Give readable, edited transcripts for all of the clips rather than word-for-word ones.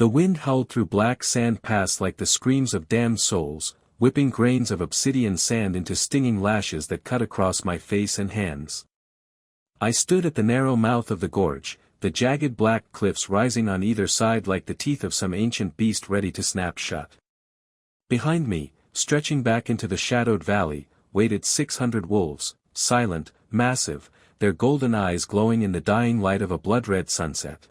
The wind howled through black sand paths like the screams of damned souls, whipping grains of obsidian sand into stinging lashes that cut across my face and hands. I stood at the narrow mouth of the gorge, the jagged black cliffs rising on either side like the teeth of some ancient beast ready to snap shut. Behind me, stretching back into the shadowed valley, waited 600 wolves, silent, massive, their golden eyes glowing in the dying light of a blood-red sunset.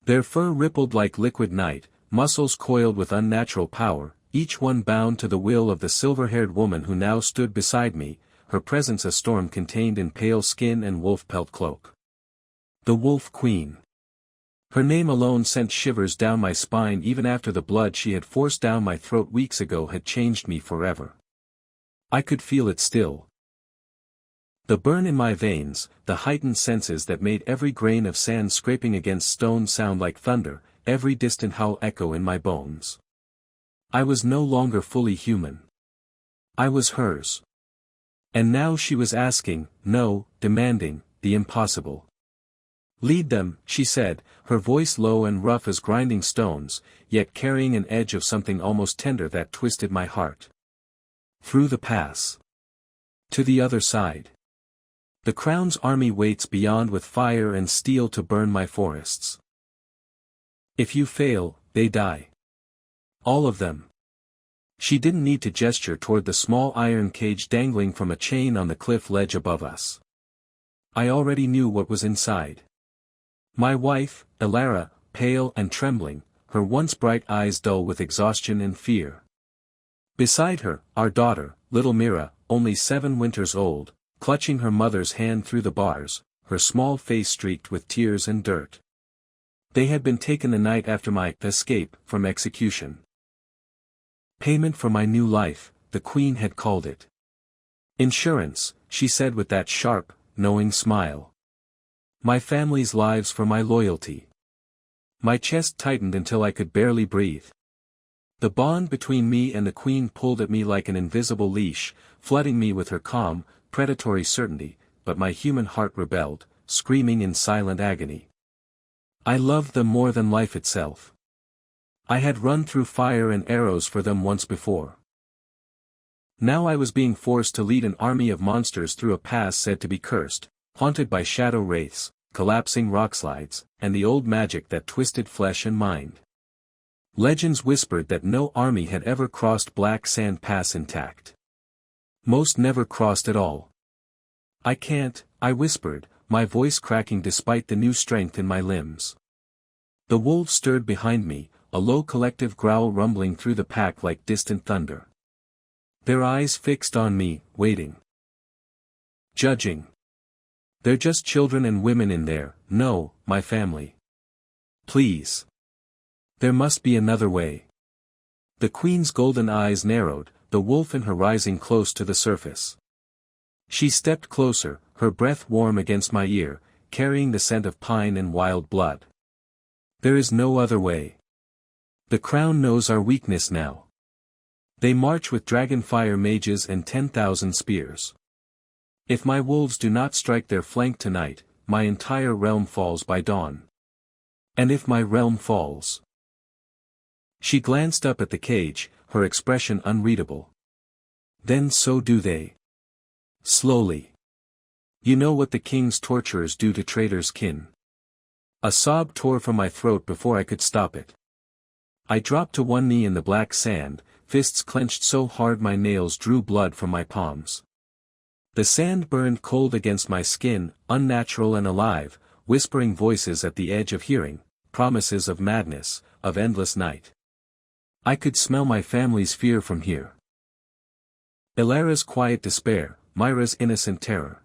Their fur rippled like liquid night, muscles coiled with unnatural power, each one bound to the will of the silver-haired woman who now stood beside me, her presence a storm contained in pale skin and wolf-pelt cloak. The Wolf Queen. Her name alone sent shivers down my spine even after the blood she had forced down my throat weeks ago had changed me forever. I could feel it still. The burn in my veins, the heightened senses that made every grain of sand scraping against stone sound like thunder, every distant howl echo in my bones. I was no longer fully human. I was hers. And now she was asking, no, demanding, the impossible. Lead them, she said, her voice low and rough as grinding stones, yet carrying an edge of something almost tender that twisted my heart. Through the pass. To the other side. The crown's army waits beyond with fire and steel to burn my forests. If you fail, they die. All of them. She didn't need to gesture toward the small iron cage dangling from a chain on the cliff ledge above us. I already knew what was inside. My wife, Elara, pale and trembling, her once bright eyes dull with exhaustion and fear. Beside her, our daughter, little Mira, only 7 winters old, clutching her mother's hand through the bars, her small face streaked with tears and dirt. They had been taken the night after my escape from execution. Payment for my new life, the Queen had called it. Insurance, she said with that sharp, knowing smile. My family's lives for my loyalty. My chest tightened until I could barely breathe. The bond between me and the Queen pulled at me like an invisible leash, flooding me with her calm, predatory certainty, but my human heart rebelled, screaming in silent agony. I loved them more than life itself. I had run through fire and arrows for them once before. Now I was being forced to lead an army of monsters through a pass said to be cursed, haunted by shadow wraiths, collapsing rockslides, and the old magic that twisted flesh and mind. Legends whispered that no army had ever crossed Black Sand Pass intact. Most never crossed at all. I can't, I whispered, my voice cracking despite the new strength in my limbs. The wolves stirred behind me, a low collective growl rumbling through the pack like distant thunder. Their eyes fixed on me, waiting. Judging. They're just children and women in there, no, my family. Please. There must be another way. The Queen's golden eyes narrowed, the wolf in her rising close to the surface. She stepped closer, her breath warm against my ear, carrying the scent of pine and wild blood. There is no other way. The crown knows our weakness now. They march with dragonfire mages and 10,000 spears. If my wolves do not strike their flank tonight, my entire realm falls by dawn. And if my realm falls. She glanced up at the cage, her expression unreadable. Then so do they. Slowly. You know what the king's torturers do to traitors' kin. A sob tore from my throat before I could stop it. I dropped to one knee in the black sand, fists clenched so hard my nails drew blood from my palms. The sand burned cold against my skin, unnatural and alive, whispering voices at the edge of hearing, promises of madness, of endless night. I could smell my family's fear from here. Elara's quiet despair, Myra's innocent terror.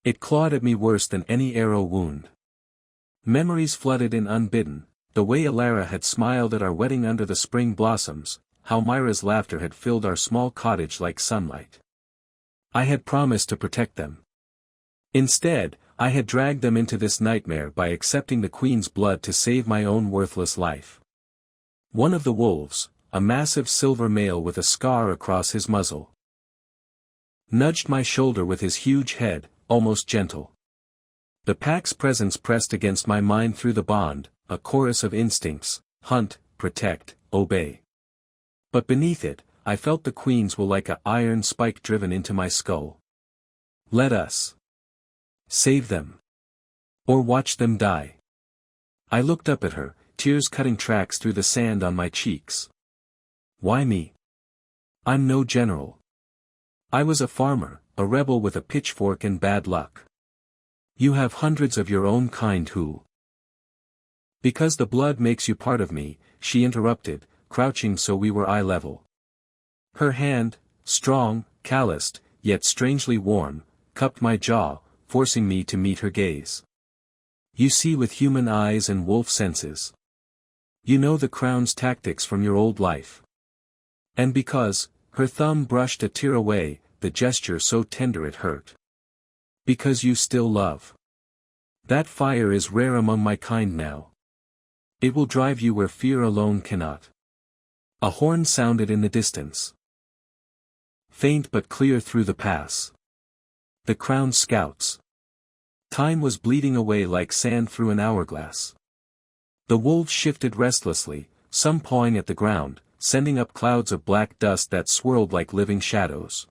It clawed at me worse than any arrow wound. Memories flooded in unbidden, the way Elara had smiled at our wedding under the spring blossoms, how Myra's laughter had filled our small cottage like sunlight. I had promised to protect them. Instead, I had dragged them into this nightmare by accepting the Queen's blood to save my own worthless life. One of the wolves, a massive silver male with a scar across his muzzle, nudged my shoulder with his huge head, almost gentle. The pack's presence pressed against my mind through the bond, a chorus of instincts: hunt, protect, obey. But beneath it, I felt the queen's will like an iron spike driven into my skull. Let us save them, or watch them die. I looked up at her, tears cutting tracks through the sand on my cheeks. Why me? I'm no general. I was a farmer, a rebel with a pitchfork and bad luck. You have hundreds of your own kind who. Because the blood makes you part of me, she interrupted, crouching so we were eye level. Her hand, strong, calloused, yet strangely warm, cupped my jaw, forcing me to meet her gaze. You see with human eyes and wolf senses. You know the crown's tactics from your old life. And because, her thumb brushed a tear away, the gesture so tender it hurt. Because you still love. That fire is rare among my kind now. It will drive you where fear alone cannot. A horn sounded in the distance. Faint but clear through the pass. The crown's scouts. Time was bleeding away like sand through an hourglass. The wolves shifted restlessly, some pawing at the ground, sending up clouds of black dust that swirled like living shadows.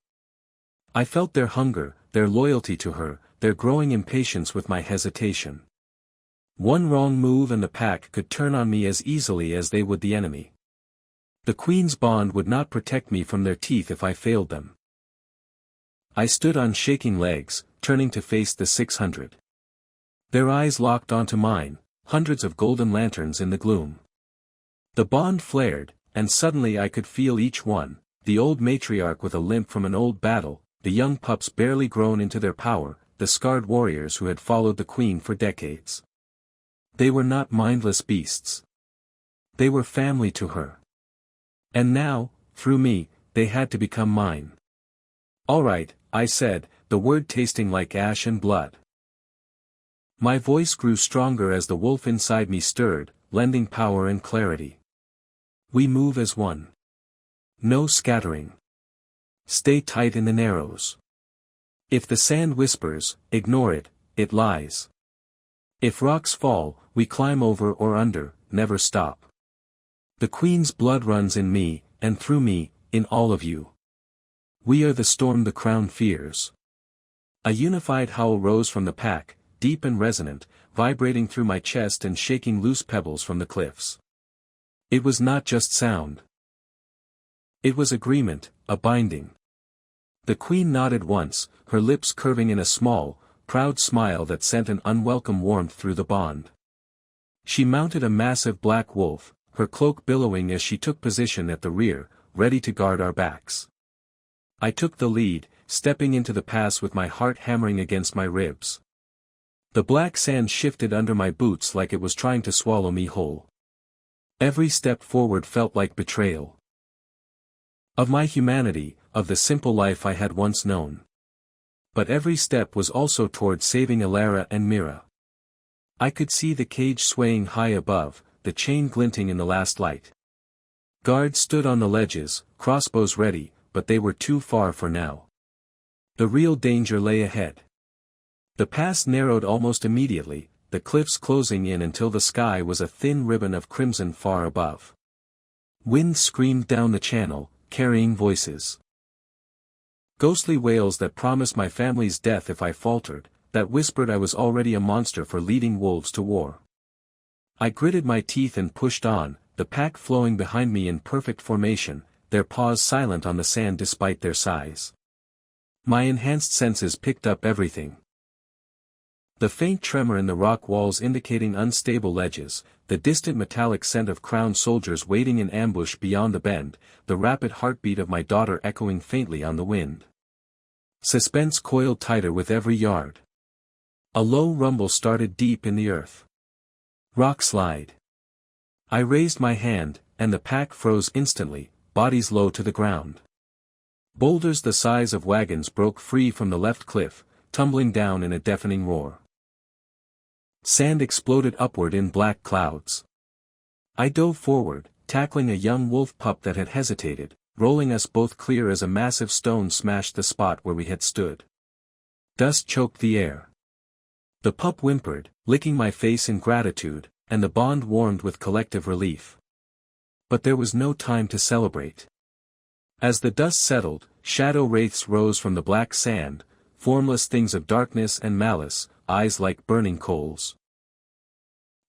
I felt their hunger, their loyalty to her, their growing impatience with my hesitation. One wrong move and the pack could turn on me as easily as they would the enemy. The queen's bond would not protect me from their teeth if I failed them. I stood on shaking legs, turning to face the 600. Their eyes locked onto mine, hundreds of golden lanterns in the gloom. The bond flared, and suddenly I could feel each one, the old matriarch with a limp from an old battle, the young pups barely grown into their power, the scarred warriors who had followed the queen for decades. They were not mindless beasts. They were family to her. And now, through me, they had to become mine. All right, I said, the word tasting like ash and blood. My voice grew stronger as the wolf inside me stirred, lending power and clarity. We move as one. No scattering. Stay tight in the narrows. If the sand whispers, ignore it, it lies. If rocks fall, we climb over or under, never stop. The queen's blood runs in me, and through me, in all of you. We are the storm the crown fears. A unified howl rose from the pack, deep and resonant, vibrating through my chest and shaking loose pebbles from the cliffs. It was not just sound. It was agreement, a binding. The queen nodded once, her lips curving in a small, proud smile that sent an unwelcome warmth through the bond. She mounted a massive black wolf, her cloak billowing as she took position at the rear, ready to guard our backs. I took the lead, stepping into the pass with my heart hammering against my ribs. The black sand shifted under my boots like it was trying to swallow me whole. Every step forward felt like betrayal. Of my humanity, of the simple life I had once known. But every step was also toward saving Alara and Mira. I could see the cage swaying high above, the chain glinting in the last light. Guards stood on the ledges, crossbows ready, but they were too far for now. The real danger lay ahead. The pass narrowed almost immediately, the cliffs closing in until the sky was a thin ribbon of crimson far above. Wind screamed down the channel, carrying voices. Ghostly wails that promised my family's death if I faltered, that whispered I was already a monster for leading wolves to war. I gritted my teeth and pushed on, the pack flowing behind me in perfect formation, their paws silent on the sand despite their size. My enhanced senses picked up everything. The faint tremor in the rock walls indicating unstable ledges, the distant metallic scent of crowned soldiers waiting in ambush beyond the bend, the rapid heartbeat of my daughter echoing faintly on the wind. Suspense coiled tighter with every yard. A low rumble started deep in the earth. Rock slide. I raised my hand, and the pack froze instantly, bodies low to the ground. Boulders the size of wagons broke free from the left cliff, tumbling down in a deafening roar. Sand exploded upward in black clouds. I dove forward, tackling a young wolf pup that had hesitated, rolling us both clear as a massive stone smashed the spot where we had stood. Dust choked the air. The pup whimpered, licking my face in gratitude, and the bond warmed with collective relief. But there was no time to celebrate. As the dust settled, shadow wraiths rose from the black sand, formless things of darkness and malice, eyes like burning coals.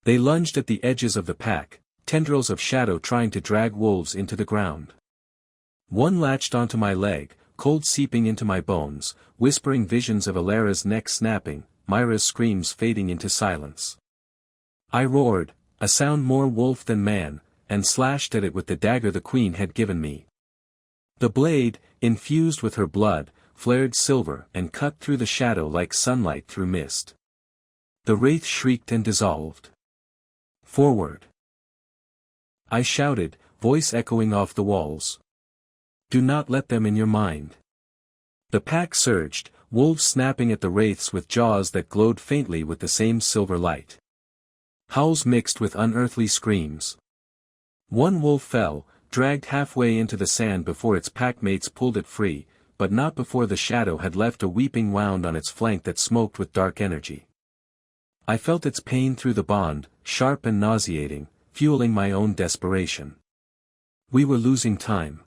They lunged at the edges of the pack, tendrils of shadow trying to drag wolves into the ground. One latched onto my leg, cold seeping into my bones, whispering visions of Alara's neck snapping, Myra's screams fading into silence. I roared, a sound more wolf than man, and slashed at it with the dagger the queen had given me. The blade, infused with her blood, flared silver and cut through the shadow like sunlight through mist. The wraith shrieked and dissolved. Forward! I shouted, voice echoing off the walls. Do not let them in your mind. The pack surged, wolves snapping at the wraiths with jaws that glowed faintly with the same silver light. Howls mixed with unearthly screams. One wolf fell, dragged halfway into the sand before its packmates pulled it free, but not before the shadow had left a weeping wound on its flank that smoked with dark energy. I felt its pain through the bond, sharp and nauseating, fueling my own desperation. We were losing time.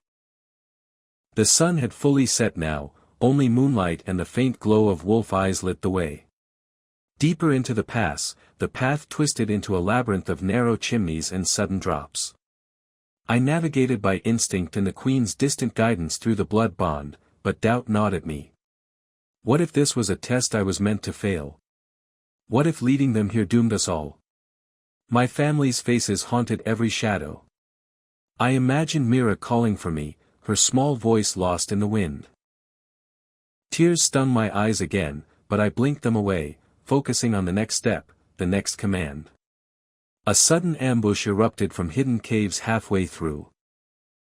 The sun had fully set now, only moonlight and the faint glow of wolf eyes lit the way. Deeper into the pass, the path twisted into a labyrinth of narrow chimneys and sudden drops. I navigated by instinct and the queen's distant guidance through the blood bond, but doubt gnawed at me. What if this was a test I was meant to fail? What if leading them here doomed us all? My family's faces haunted every shadow. I imagined Mira calling for me, her small voice lost in the wind. Tears stung my eyes again, but I blinked them away, focusing on the next step, the next command. A sudden ambush erupted from hidden caves halfway through.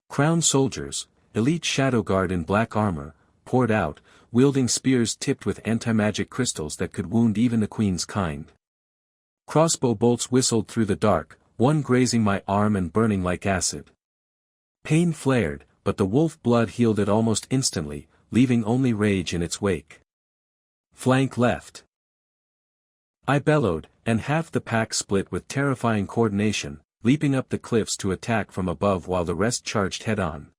Crowned soldiers, elite shadow guard in black armor, poured out, wielding spears tipped with anti-magic crystals that could wound even the queen's kind. Crossbow bolts whistled through the dark, one grazing my arm and burning like acid. Pain flared, but the wolf blood healed it almost instantly, leaving only rage in its wake. Flank left. I bellowed, and half the pack split with terrifying coordination, leaping up the cliffs to attack from above while the rest charged head-on.